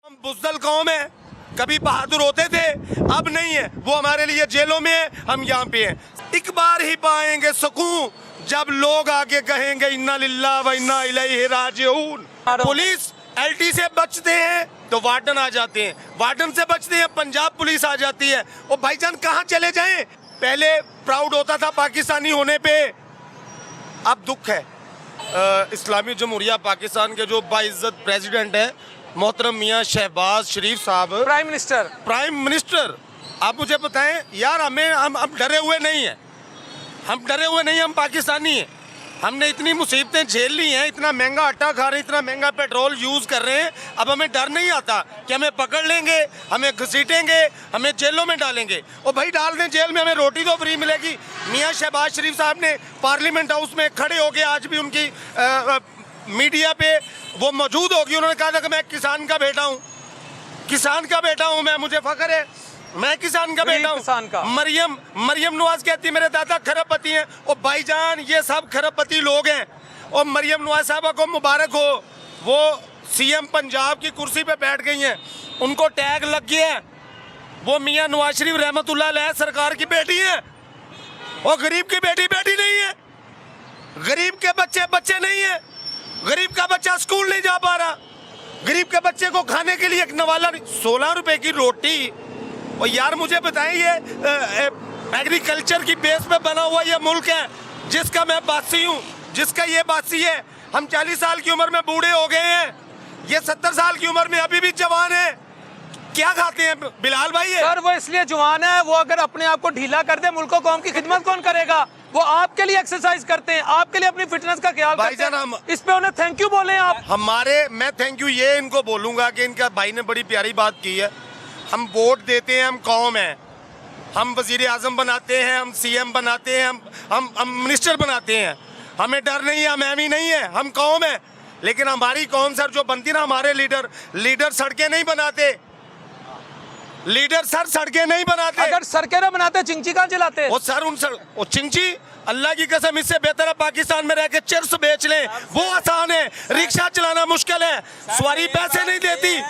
हम बुज़दिल कौम है, कभी बहादुर होते थे, अब नहीं है। वो हमारे लिए जेलों में है, हम यहाँ पे हैं। एक बार ही पाएंगे सुकून जब लोग आगे कहेंगे इन्ना लिल्लाह व इन्ना इलैहि राजिऊन। पुलिस एलटी से बचते हैं तो वार्डन आ जाते हैं, वार्डन से बचते हैं पंजाब पुलिस आ जाती है। और भाईजान कहाँ चले जाएं? पहले प्राउड होता था पाकिस्तानी होने पे, अब दुख है। इस्लामी जमहूरिया पाकिस्तान के जो बाइज्जत प्रेसिडेंट है मोहतरम मियाँ शहबाज शरीफ साहब, प्राइम मिनिस्टर, आप मुझे बताएं यार, हम डरे हुए नहीं हैं, हम पाकिस्तानी हैं। हमने इतनी मुसीबतें झेल ली हैं, इतना महंगा आटा खा रहे हैं, इतना महंगा पेट्रोल यूज़ कर रहे हैं, अब हमें डर नहीं आता कि हमें पकड़ लेंगे, हमें घसीटेंगे, हमें जेलों में डालेंगे। और भाई डाल दें जेल में, हमें रोटी तो फ्री मिलेगी। मियाँ शहबाज शरीफ साहब ने पार्लियामेंट हाउस में खड़े होके, आज भी उनकी मीडिया पे वो मौजूद होगी, उन्होंने कहा था कि मैं किसान का बेटा हूँ, मुझे फख्र है, मैं किसान का बेटा हूँ। मरियम नवाज कहती मेरे दादा खरबपति हैं। और भाईजान ये सब खरबपति लोग हैं। और मरियम नवाज साहबा को मुबारक हो, वो सीएम पंजाब की कुर्सी पे बैठ गई हैं, उनको टैग लग गया है, वो मियाँ नवाज शरीफ रहमतुल्लाह अलैह सरकार की बेटी है। और गरीब की बेटी नहीं है, गरीब के बच्चे नहीं है, गरीब का बच्चा स्कूल नहीं जा पा रहा, गरीब के बच्चे को खाने के लिए एक नवाला 16 रुपए की रोटी। और यार मुझे बताएं, ये एग्रीकल्चर की बेस पे बना हुआ ये मुल्क है जिसका मैं बासी हूँ, जिसका ये बासी है। हम 40 साल की उम्र में बूढ़े हो गए हैं, ये 70 साल की उम्र में अभी भी जवान है। क्या खाते हैं बिलाल भाई? सर वो इसलिए जवान है, वो अगर अपने आप को ढीला कर दे मुल्क कौम की खिदमत कौन करेगा? वो आपके लिए एक्सरसाइज करते हैं, आपके लिए अपनी फिटनेस का ख्याल करते हैं। इस पे उन्हें थैंक यू बोले आप। मैं थैंक यू ये इनको बोलूंगा कि इनका भाई ने बड़ी प्यारी बात की है। हम वोट देते हैं, हम कौम हैं, हम वजीर आजम बनाते हैं, हम सीएम बनाते हैं, हम मिनिस्टर बनाते हैं, हमें डर नहीं है, हम एमी नहीं है, हम कौम है। लेकिन हमारी कौम सर जो बनती ना, हमारे लीडर सड़कें नहीं बनाते, सड़कें नहीं बनाते। अगर सड़कें ना बनाते चिंची कहाँ चलाते? वो चिंची अल्लाह की कसम इससे बेहतर है पाकिस्तान में रह के चिप्स बेच लें, वो आसान है। रिक्शा चलाना मुश्किल है, सवारी पैसे नहीं देती।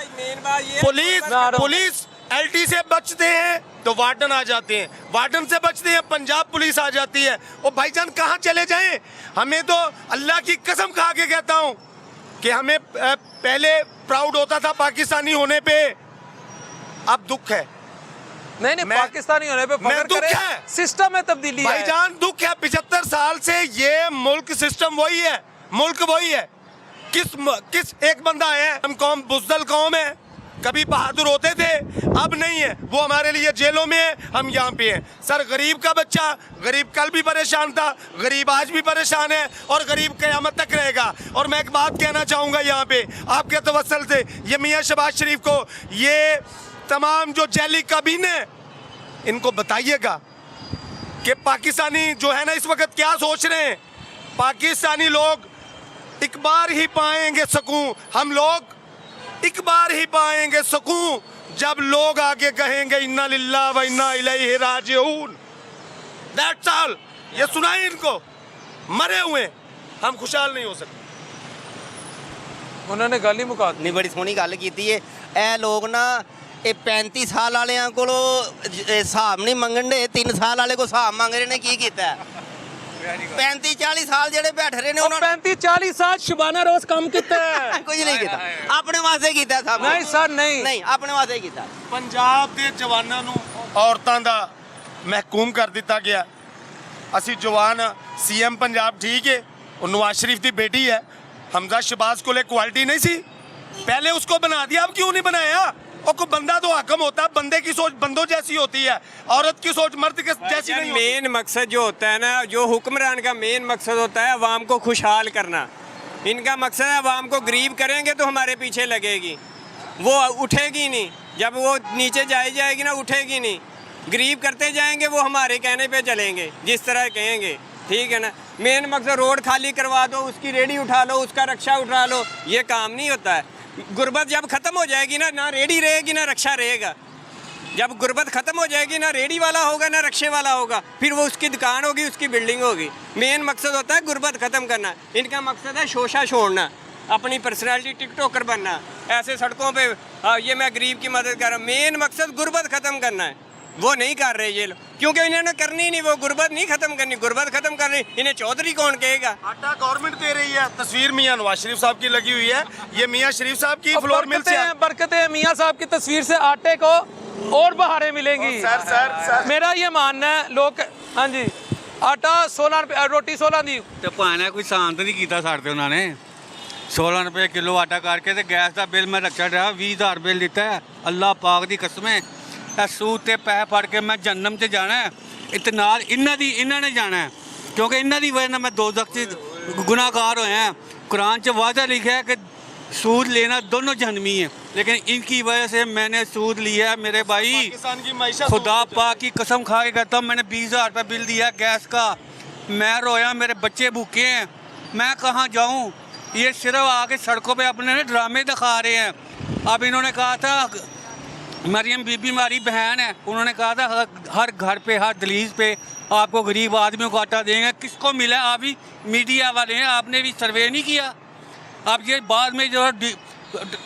पुलिस एलटी से बचते हैं तो वार्डन आ जाते हैं, वार्डन से बचते हैं पंजाब पुलिस आ जाती है। और भाईजान कहाँ चले जाएं? हमें तो अल्लाह की कसम खा के कहता हूँ कि हमें पहले प्राउड होता था पाकिस्तानी होने पे, अब दुख है। नहीं पाकिस्तानी होने पे दुख है, सिस्टम में तब्दीली है भाईजान, दुख है। 75 साल से ये मुल्क सिस्टम वही है, मुल्क वही है। किस एक बंदा है, हम कौम बुज़दिल कौम है, कभी बहादुर होते थे, अब नहीं है। वो हमारे लिए जेलों में है, हम यहाँ पे हैं। सर गरीब का बच्चा, गरीब कल भी परेशान था, गरीब आज भी परेशान है और गरीब क़यामत तक रहेगा। और मैं एक बात कहना चाहूँगा यहाँ पे आपके तवस्सुल से, ये मियाँ शहबाज शरीफ को, ये तमाम जो जैली काबीने, इनको बताइएगा कि पाकिस्तानी जो है ना इस वक्त क्या सोच रहे हैं। पाकिस्तानी लोग एक बार ही पाएंगे सुकून, हम लोग एक बार ही पाएंगे सुकून जब लोग आगे कहेंगे इन्ना लिल्लाह व इन्ना इलैहि राजिऊन। That's all. ये सुनाई इनको, मरे हुए हम खुशहाल नहीं हो सकते। उन्होंने गल ही मुका दी। नहीं, बड़ी सोहनी गल कीती है। ए लोग ना 35 साल वालियां को हिसाब नहीं मंगन दे, 3 साल वाले को हिसाब मंग रहे ने। की कीता 35-40 साल जेडे बैठे रहे ने, 35-40 साल शबाना रोज काम किया है। कुछ नहीं कीता, अपने वास्ते कीता सब। नहीं सर नहीं अपने वास्ते कीता। पंजाब के जवानों नूं औरतां दा महकूम कर दिता गया। असी जवान सीएम पंजाब ठीक है, और नवाज शरीफ की बेटी है, हमजा शहबाज को क्वालिटी नहीं सी, पहले उसको बना दिया, अब क्यों नहीं बनाया? और कोई बंदा तो हाकम होता है, बंदे की सोच बंदों जैसी होती है, औरत की सोच मर्द के जैसी नहीं होती। मेन मकसद जो होता है ना, जो हुक्मरान का मेन मकसद होता है अवाम को खुशहाल करना। इनका मकसद है अवाम को गरीब करेंगे तो हमारे पीछे लगेगी, वो उठेगी नहीं। जब वो नीचे जाएगी ना, उठेगी नहीं। गरीब करते जाएंगे, वो हमारे कहने पे चलेंगे, जिस तरह कहेंगे, ठीक है ना। मेन मकसद रोड खाली करवा दो, उसकी रेडी उठा लो, उसका रक्षा उठा लो, ये काम नहीं होता है। गुर्बत जब ख़त्म हो जाएगी ना रेडी रहेगी ना रक्षा रहेगा। जब गुर्बत ख़त्म हो जाएगी, ना रेडी वाला होगा ना रक्षे वाला होगा, फिर वो उसकी दुकान होगी, उसकी बिल्डिंग होगी। मेन मकसद होता है गुर्बत ख़त्म करना। इनका मकसद है शोषा छोड़ना। अपनी पर्सनैलिटी टिकटॉकर बनना, ऐसे सड़कों पे ये मैं गरीब की मदद कर रहा हूँ। मेन मकसद गुर्बत ख़त्म करना है, वो नहीं कर रहे ये लोग, क्योंकि इन्होंने करनी नहीं, वो गुर्बत नहीं ख़त्म करनी, गुर्बत ख़त्म करनी इन्हें चौधरी कौन कहेगा। आटा गवर्नमेंट दे रही है, तस्वीर मियां नवाज शरीफ साहब की लगी हुई है, ये मियां शरीफ साहब की फ्लोर मिल से बरकतें मियां साहब की तस्वीर से आटे को और बहारें मिलेंगी। सर मेरा ये मानना है लोग, हाँ जी, आटा 16 रुपए, रोटी 16 दी। ਤੇ ਭਾਣਾ ਕੋਈ ਸ਼ਾਂਤ ਨਹੀਂ ਕੀਤਾ ਸਾਡੇ ਤੇ ਉਹਨਾਂ ਨੇ 16 ਰੁਪਏ ਕਿਲੋ ਆਟਾ ਕਰਕੇ ਤੇ ਗੈਸ ਦਾ ਬਿੱਲ ਮੈਂ ਰੱਖਿਆ ਰਿਹਾ 20000 ਬਿੱਲ ਦਿੱਤਾ ਹੈ। ਅੱਲਾਹ ਪਾਕ ਦੀ ਕਸਮ ਹੈ, ਇਹ ਸੂਤ ਤੇ ਪੈਸੇ ਫੜ ਕੇ ਮੈਂ ਜਹੰਨਮ 'ਚ ਜਾਣਾ ਹੈ, ਤੇ ਨਾਲ ਇਹਨਾਂ ਨੇ ਜਾਣਾ ਹੈ, ਕਿਉਂਕਿ ਇਹਨਾਂ ਦੀ ਵਜ੍ਹਾ ਨਾਲ ਮੈਂ ਦੋਜ਼ਖ 'ਚ गुनाहगार हुए हैं। कुरान 'ਚ वादा लिखा है कि सूद लेना दोनों जहन्नमी है, लेकिन इनकी वजह से मैंने सूद लिया है। मेरे भाई पाकिस्तान की मायशत खुदा पाक की कसम खा के कहता हूँ, मैंने 20000 रुपये बिल दिया गैस का, मैं रोया, मेरे बच्चे भूखे हैं, मैं कहाँ जाऊँ। ये सिर्फ आके सड़कों पे अपने ड्रामे दिखा रहे हैं। अब इन्होंने कहा था मरियम बीबी हमारी बहन है, उन्होंने कहा था हर घर पे हर दलीज पे आपको गरीब आदमियों को आटा देंगे। किसको मिला? आप ही मीडिया वाले हैं, आपने भी सर्वे नहीं किया। अब ये बाद में जो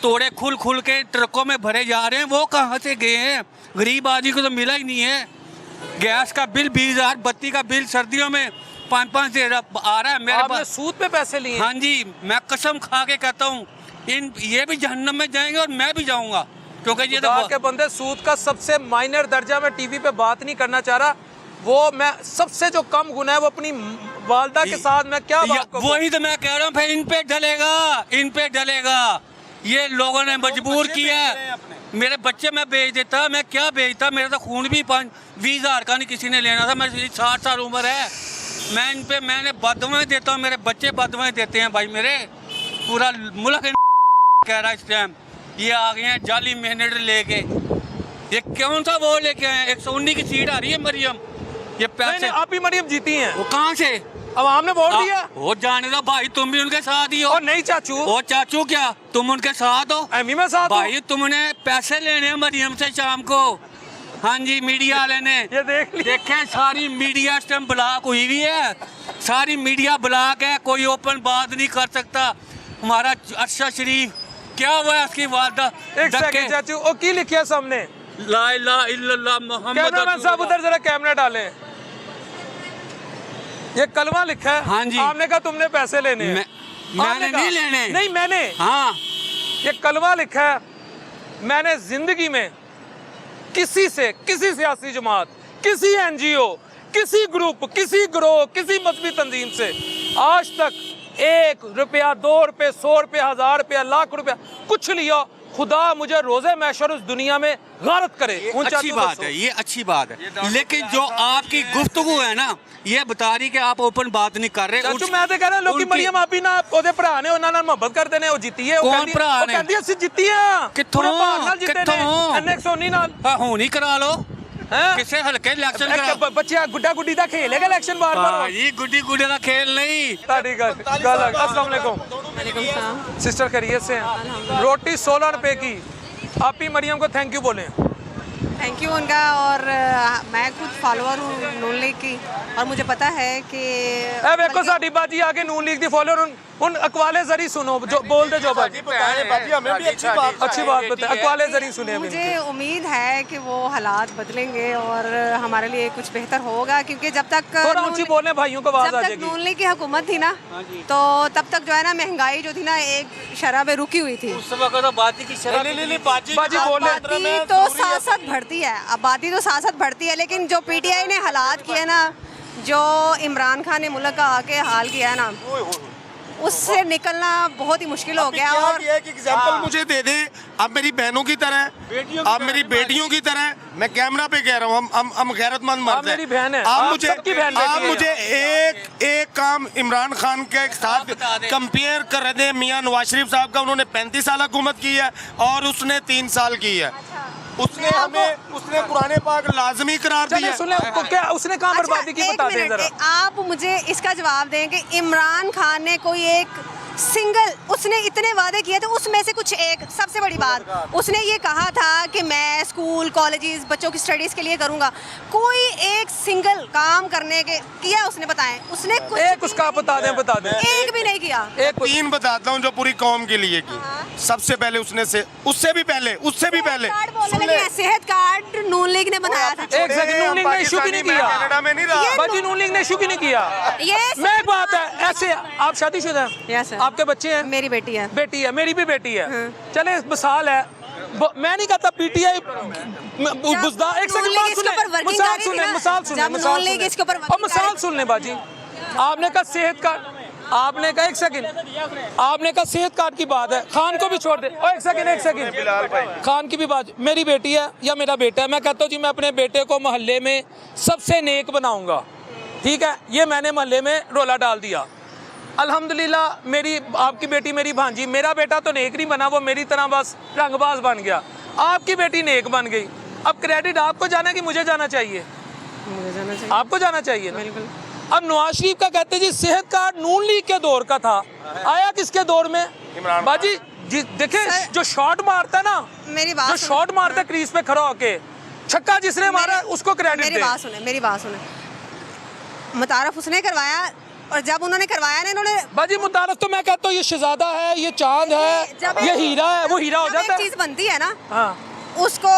तोड़े खुल खुल के ट्रकों में भरे जा रहे हैं, वो कहाँ से गए हैं? गरीब आदमी को तो मिला ही नहीं है। गैस का बिल 20000, बत्ती का बिल सर्दियों में 5-5 से आ रहा है मेरे पास। सूद पे पैसे लिए? हाँ जी, मैं कसम खा के कहता हूँ ये भी जहन्नम में जाएंगे और मैं भी जाऊँगा, क्योंकि ये तो के बंदे सूद का सबसे माइनर दर्जा मैं टीवी पे बात नहीं करना चाह रहा, वो मैं सबसे जो कम गुना है वो अपनी वालदा के साथ मैं क्या बात करूं? वही तो मैं कह रहा हूँ, फिर इन पे डलेगा। ये लोगों ने मजबूर किया है। मेरे बच्चे मैं बेच देता, मैं क्या बेचता, मेरा तो खून भी 20,000 का नहीं किसी ने लेना था। मैं 60 साल उम्र है, मैं इन पे मैंने बददुआएं देता हूँ, मेरे बच्चे बददुआएं देते हैं भाई। मेरे पूरा मुल्क कह रहा है इस टाइम ये आ गए हैं जाली मैनेटर लेके। ये कौन सा वो लेके आए? 119 की सीट आ रही है मरियम, ये पैसे आप ही मरियम जीती हैं। वो कहाँ से? अब हमने वोट दिया। वो जाने दो भाई, तुम भी उनके साथ ही हो। और नहीं चाचू, वो चाचू क्या तुम उनके साथ हो? एमी में साथ भाई तुमने पैसे लेने हैं मरियम से शाम को। हाँ जी, मीडिया वाले ने ये देखें, सारी मीडिया इस टाइम ब्लॉक हुई हुई है, सारी मीडिया ब्लॉक है, कोई ओपन बात नहीं कर सकता। हमारा अरशद शरीफ क्या हुआ है उसकी वालदा? एक सेकंड चाचू, ओ की लिखा सामने? ला इलाहा इल्लल्लाह मुहम्मद कैमरामैन साहब उधर जरा कैमरा डालें। ये कलमा लिखा है। हाँ जी। आपने कहा तुमने पैसे लेने हैं। मैंने नहीं लेने। नहीं मैंने। हाँ, ये कलमा लिखा है। मैंने जिंदगी में किसी से, किसी सियासी जमात, किसी एनजीओ, किसी ग्रुप, किसी ग्रोह, किसी मजहबी तंजीम से आज तक 1 रुपया, 2 रुपये, 100 रुपया, 1000 रुपया, लाख रुपया कुछ लिया। खुदा मुझे रोजे मैशर उस दुनिया में गारत करे। अच्छी बात है, ये अच्छी बात है, लेकिन जो आपकी गुफ्तगू है ना, ये बता रही कि आप ओपन बात नहीं कर रहे। चाचू मैं तो कह रहा लोग की मरियम आप ही ना ओदे भरा ने उन्हां नाल मोहब्बत करदे ने, ओ जीती है। कौन भरा ने? कहंदी ਅਸੀਂ ਜਿੱਤੀ ਆ। कित्थों? एन 119 ਨਾਲ। ਹੁਣ ਹੀ ਕਰਾ ਲਓ, हैं ਕਿਸੇ ਹਲਕੇ ਇਲੈਕਸ਼ਨ ਕਰਾ। ਬੱਚਿਆ ਗੁੱਡਾ ਗੁੱਡੀ ਦਾ ਖੇਲ ਹੈਗਾ ਇਲੈਕਸ਼ਨ ਬਾਰ-ਬਾਰ। ये गुड्डी गुड्डी का खेल नहीं। ताड़ी गल अस्सलाम वालेकुम। वालेकुम सलाम। सिस्टर खैरियत से हैं? रोटी 16 रुपए की। आप ही मरियम को थैंक यू बोलें। थैंक यू उनका। और मैं खुद फॉलोअर हूँ नून लीग की, और मुझे पता है कि देखो साडी बाजी आके नून लीग दी फॉलोअर उन अकवाले जरी सुनो जो बोल दे जो बाजी हमें भी अच्छी बात बताए। अकवाले जरी सुने। मुझे उम्मीद है कि वो हालात बदलेंगे और हमारे लिए कुछ बेहतर होगा, क्योंकि जब तक ऊंची बोलने भाइयों को आवाज आ जब तक जाएगी। नून लीग की हुकूमत थी ना, तो तब तक जो है ना महंगाई जो थी ना एक शरह पे रुकी हुई थी। उस वक्त बाजी की शराब बाजी बोल आबादी तो साथ बढ़ती है, आबादी तो साथ बढ़ती है, लेकिन जो पीटीआई ने हालात किए ना, जो इमरान खान ने मुल्क का आके हाल किया है ना, उससे निकलना बहुत ही मुश्किल हो गया। और एक एग्जांपल मुझे दे दे, आप मेरी बहनों की तरह, आप मेरी बेटियों की तरह, मैं कैमरा पे कह रहा हूँ, हम गैरतमंद मर्द हैं। मेरी बहन है। आप मुझे एक काम इमरान खान के साथ कंपेयर कर दे। मियां नवाज शरीफ साहब का उन्होंने 35 साल हुकूमत की है और उसने 3 साल की है। उसने कुरान पाक लाजमी करार दिया। उसने कहाँ बर्बादी की? बता दें जरा। आप मुझे इसका जवाब दें कि इमरान खान ने कोई एक सिंगल उसने इतने वादे किए थे, उसमें से कुछ एक सबसे बड़ी बात उसने ये कहा था कि मैं स्कूल कॉलेजेस बच्चों की स्टडीज के लिए करूंगा। कोई एक सिंगल काम करने के किया उसने, बताएं उसने कुछ एक उसका बता दें एक भी नहीं किया। एक 3 बताता हूँ जो पूरी कौम के लिए की। सबसे पहले उससे भी पहले कार्ड बोलने लगे हैं, सेहत कार्ड नून लीग ने बनाया था। एक सेकंड, नून लीग ने इशू क्यों नहीं किया? कनाडा में नहीं रहा। बाजी नून लीग ने इशू क्यों नहीं किया? ये मैं एक बात है, ऐसे आप शादीशुदा हैं? Yes, sir. आपके बच्चे हैं? मेरी बेटी है। बेटी है, मेरी भी बेटी है। चले मिसाल है, मैं नहीं कहता पीटीआई बुजदा, एक सेकंड बात सुने, मिसाल सुनने बाजी। आपने कहा सेहत कार्ड, आपने कहा एक सेकंड, आपने कहा सेहत कार्ड की बात है, खान को भी छोड़ दे। एक सेकंड, खान की भी बात, मेरी बेटी है या मेरा बेटा है, मैं कहता हूँ जी मैं अपने बेटे को मोहल्ले में सबसे नेक बनाऊंगा, ठीक है, ये मैंने मोहल्ले में रोला डाल दिया, अल्हम्दुलिल्लाह मेरी आपकी बेटी मेरी भांजी, मेरा बेटा तो नेक नहीं बना, वो मेरी तरह बस रंगबाज बन गया, आपकी बेटी नेक बन गई। अब क्रेडिट आपको जाना कि मुझे जाना चाहिए? मुझे जाना चाहिए। आपको जाना चाहिए ना। अब नवाज शरीफ का कहते जी सेहत कार्ड नून लीग के दौर का था, आया किसके दौर में? बाजी देखे जो शॉट मारता है ना, मेरी बात जो शॉट मारता है क्रीज पे खड़ा होके, छक्का जिसने मारा उसको क्रेडिट दे। मेरी बात सुने, मुतारफ उसने करवाया, और जब उन्होंने करवाया ना, इन्होंने बाजी मुतारफ तो मैं कहता हूँ ये शहजादा है, ये चांद है, ये हीरा है, वो हीरा हो जाता है। चीज बनती है ना, हाँ उसको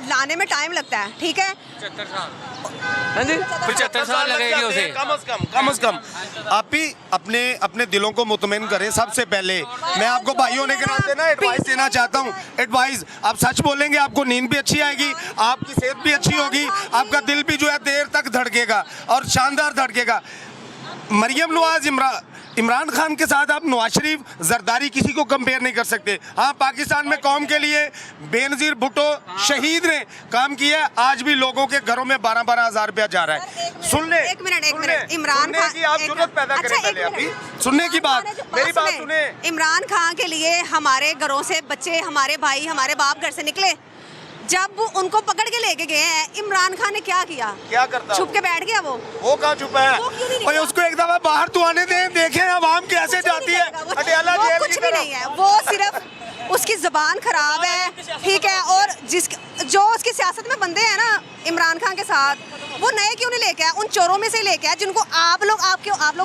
लाने में टाइम लगता है, ठीक है, 75 साल लगेगी उसे। कम से कम आप भी अपने दिलों को मुतमईन करें। सबसे पहले मैं आपको भाइयों ने के नाते ना एडवाइस देना चाहता हूँ। एडवाइस, आप सच बोलेंगे आपको नींद भी अच्छी आएगी, आपकी सेहत भी अच्छी होगी, आपका दिल भी जो है देर तक धड़केगा और शानदार धड़केगा। मरियम नवाज इमरान खान के साथ आप नवाज शरीफ जरदारी किसी को कंपेयर नहीं कर सकते। हाँ, पाकिस्तान में कौम के लिए बेनज़ीर भुट्टो शहीद ने काम किया, आज भी लोगों के घरों में 12-12 हज़ार रुपया जा रहा है। सुन ले, एक मिनट, इमरान खान की आप जरूरत पैदा करें पहले अभी सुनने की बात, मेरी बात सुने। इमरान खान के लिए हमारे घरों से बच्चे, हमारे भाई, हमारे बाप घर से निकले, जब उनको पकड़ के लेके गए हैं, इमरान खान ने क्या किया? क्या करता? छुप के बैठ गया। वो कहाँ छुपा है? और उसको एक दफा बाहर तो आने दें, देखें अवाम कैसे जाती है अटियाला जेल की कुछ भी नहीं है, वो सिर्फ उसकी जुबान खराब है, ठीक है, और जो उसकी सियासत में बंदे हैं ना इमरान खान के साथ, वो नए क्यों नहीं लेके आए? उन चोरों में से लेके आए जिनको आप लोग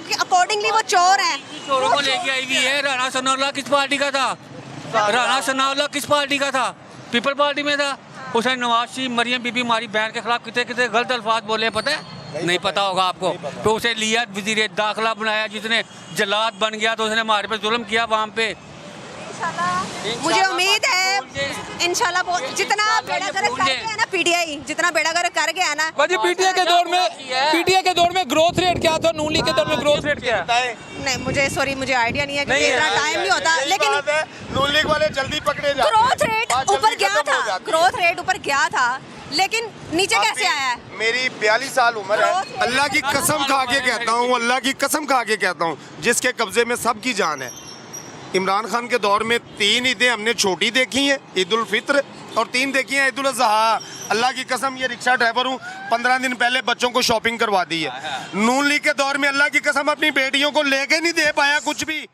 के अकॉर्डिंगली वो चोर हैं। चोरों को लेके आई हुई है। राणा सनाउल्लाह किस पार्टी का था? राणा सनाउल्लाह किस पार्टी का था? पीपल पार्टी में था। उसने नवाज शरीफ मरियम बीबी हमारी बहन के खिलाफ कितने गलत अल्फाज बोले, पता है? नहीं पता होगा आपको। तो उसे लिया वजीर दाखिला बनाया, जिसने जलाद बन गया तो उसने हमारे पे जुल्म किया वहाँ पे। मुझे उम्मीद है इंशाल्लाह जितना बेड़ा गर्क कर गया ना पीटीआई, जितना बेड़ा गर्क कर गया ना। बाजी पीटीआई के दौर में ग्रोथ रेट क्या था? नून लीग के दौर में ग्रोथ रेट क्या है? नहीं, मुझे आइडिया नहीं है क्योंकि इतना टाइम नहीं होता, लेकिन नून लीग वाले जल्दी पकड़े जाते हैं। ग्रोथ रेट ऊपर गया था, लेकिन नीचे कैसे आया है? मेरी 42 साल उम्र है, अल्लाह की कसम खा के कहता हूँ, अल्लाह की कसम खा के कहता हूँ, जिसके कब्जे में सबकी जान है। इमरान खान के दौर में 3 ईदें हमने छोटी देखी हैं, ईद उल फित्र, और 3 देखी हैं ईद उल अज़हा। अल्लाह की कसम, ये रिक्शा ड्राइवर हूँ, 15 दिन पहले बच्चों को शॉपिंग करवा दी है। नून लीग के दौर में अल्लाह की कसम अपनी बेटियों को लेके नहीं दे पाया कुछ भी।